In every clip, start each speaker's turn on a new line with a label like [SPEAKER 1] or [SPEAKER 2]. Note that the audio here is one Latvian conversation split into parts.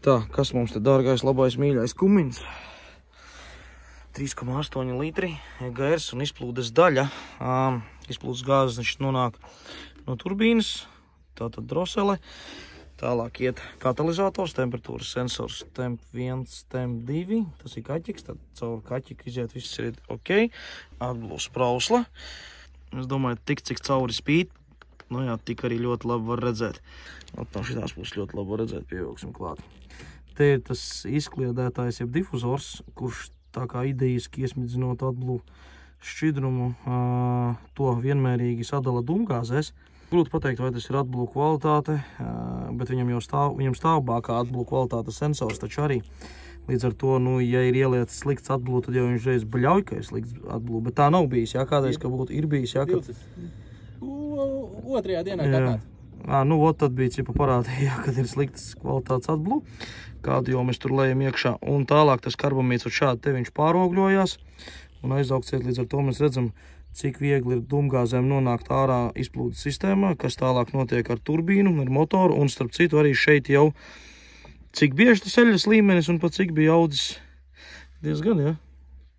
[SPEAKER 1] Tā, kas mums te dārgais, labais, mīļais kumins? 3,8 litri EGRs un izplūdes daļa. Izplūdes gāzes viņš nonāk no turbīnas, tātad drosele. Tālāk iet katalizators, temperatūras sensors temp 1, temp 2. Tas ir kaķiks, tad caur kaķiku iziet viss ir ok. Atblūs sprausla. Es domāju, tik cik cauri spīt, nu jā, tik arī ļoti labi var redzēt. No šitās puses ļoti labi var redzēt, pievilksim klāt. Te ir tas izkliedētājs, jeb difuzors, kurš tā kā idejiski iesmidzinot atblū šķidrumu, to vienmērīgi sadala dūmgāzēs. Grūti pateikt, vai tas ir atblū kvalitāte, bet viņam stāv bākā atblū kvalitāte sensors, taču arī. Līdz ar to, nu, ja ir ielietas slikts atblū, tad jau viņš reiz bļauj, ka ir slikts atblū, bet tā nav bijis, jā, kādreiz, ka būtu ir bijis, jā, ka...
[SPEAKER 2] Otrajā dienā kāpāt.
[SPEAKER 1] Nu, tad bija cipa parādīja, kad ir slikts kvalitātes atblū, kādu jau mēs tur lejam iekšā, un tālāk tas karbamīds ar šādu te viņš pārogļojās, un aizaugciet, līdz ar to mēs redzam, cik viegli ir dūmgāzēm nonākt ārā izplūdes sistēmā, kas tālāk notiek ar turbīnu, ar motoru, un starp citu arī šeit jau cik bieži tas eļas līmenis un pat cik bija audzis diezgan, jā,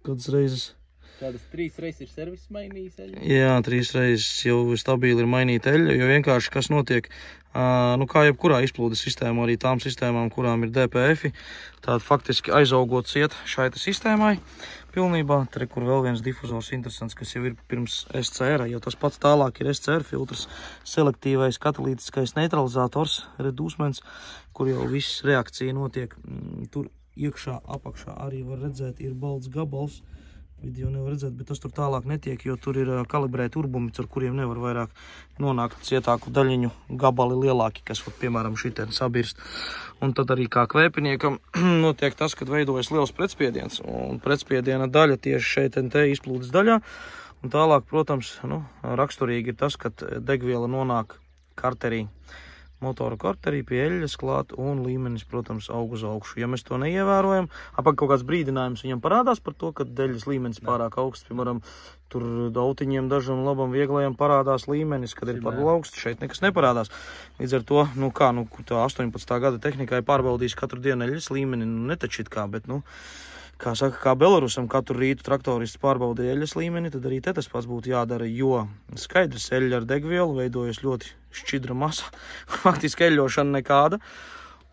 [SPEAKER 1] kādas reizes.
[SPEAKER 2] Kādas 3 reizes ir servis mainījis eļa?
[SPEAKER 1] Jā, 3 reizes jau stabili ir mainīta eļa, jo vienkārši kas notiek, nu kā jebkurā izplūdes sistēmā, arī tām sistēmām, kurām ir DPF, tātad faktiski aizaugot ciet šai sistēmai pilnībā. Te, kur vēl viens difuzors interesants, kas jau ir pirms SCR, jo tas pats tālāk ir SCR filtrs, selektīvais katalītiskais neutralizators, redūsmens, kur jau viss reakcija notiek. Tur iekšā, apakšā arī var redzēt, ir balts gabals. Video nevar redzēt, bet tas tur tālāk netiek, jo tur ir kalibrēti urbumi, ar kuriem nevar vairāk nonākt cietāku daļiņu gabali lielāki, kas, piemēram, šitien sabirst. Un tad arī kā kvēpiniekam notiek tas, kad veidojas liels pretspiediens, un pretspiediena daļa tieši šeit NT izplūdes daļā. Un tālāk, protams, nu, raksturīgi ir tas, kad degviela nonāk karterī, motora karterī pie eļļas klāt, un līmenis, protams, aug uz augšu. Ja mēs to neievērojam, apāk kaut kāds brīdinājums viņam parādās par to, ka eļļas līmenis pārāk augsts, piemēram, tur autiņiem dažam labam vieglajam parādās līmenis, kad ir par augsts, šeit nekas neparādās. Līdz ar to, nu kā, nu tā 18. gada tehnikai pārbaudīs katru dienu eļļas līmeni, nu netačit kā, bet, nu, kā saka, kā Belarusam katru rītu traktorists pārbaudīja eļļas līmeni, tad arī te tas pats būtu jādara, jo skaidrs eļļa ar degvielu veidojas ļoti šķidra masa, faktiski eļļošana nekāda,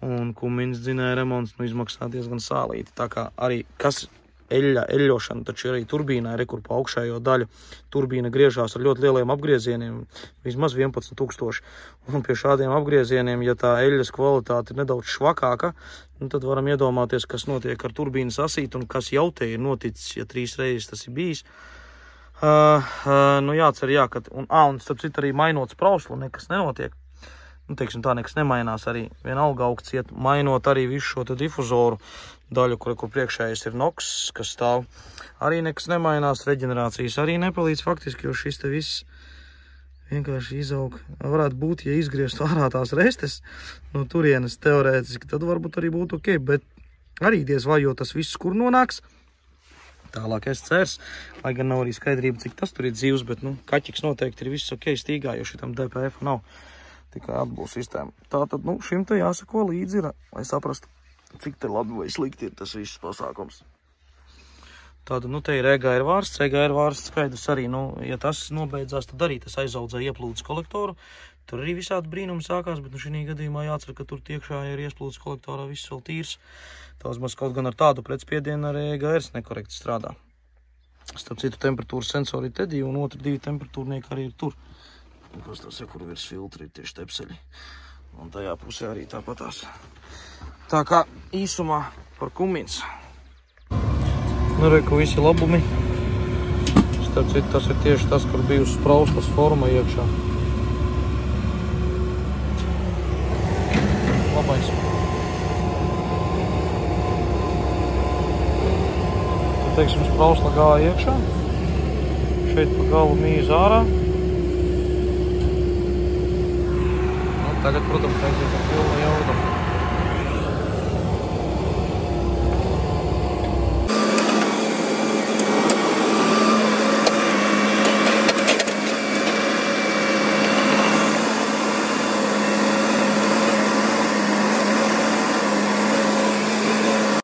[SPEAKER 1] un kumins dzinēja remonts, nu, izmaksā diezgan sālīti. Tā kā arī, kas eļļošana, taču arī turbīnā ir rekur pa augšējo daļu. Turbīna griežās ar ļoti lieliem apgriezieniem, vismaz 11,000. Un pie šādiem apgriezieniem, ja tā eļļas kvalitāte ir nedaudz švakāka, nu, tad varam iedomāties, kas notiek ar turbīnas asīt un kas jau te ir noticis, ja 3 reizes tas ir bijis. Nu, jācer, jā, kad, un starp citu arī mainot sprauslu, nekas nenotiek. Nu, teiksim, tā nekas nemainās arī vienalga augsts iet, mainot arī visu šo te difuzoru daļu, kur priekšējais ir NOX, kas stāv. Arī nekas nemainās, reģenerācijas arī nepalīdz faktiski, jo šis te viss vienkārši izaug. Varētu būt, ja izgriezt ārā tās restes no turienes teorētiski, tad varbūt arī būtu ok, bet arī diez vai, jo tas viss, kur nonāks. Tālāk SCRs, lai gan nav arī skaidrība, cik tas tur ir dzīvs, bet, nu, kaķiks noteikti ir viss ok stīgā, jo šitam DPF nav tikai atbūs sistēma. Tātad, nu, šim te jāsako līdzi, lai saprastu, cik te labi vai slikti ir tas viss pasākums. Tātad, nu, te ir EGR vārsts skaidrs arī, nu, ja tas nobeidzās, tad arī tas aizaudzē ieplūdes kolektoru. Tur arī visādi brīnumi sākās, bet, nu, šī gadījumā jācer, ka tur tiekšā ir iesplūdes kolektorā viss vēl tīrs. Tās maz kaut gan ar tādu pretspiedienu arī EGRs nekorekti strādā. Starp citu temperatūras sensori ir te 2 un otri 2 temperatūrnieki arī ir tur. Kas tas ir, kur virs filtri ir tieši tepseļi. Un tajā pusē arī tāpatās. Tā kā īsumā par kumins. Nu, reku visi labumi. Starp citu, tas ir tieši tas, kur bijusi sprauslas forma iekšā. Labais. Tad, teiksim, sprausla gāja iekšā. Šeit pa galu mīz ārā. Tagad, protams, aiziet ar pilnu jaudu.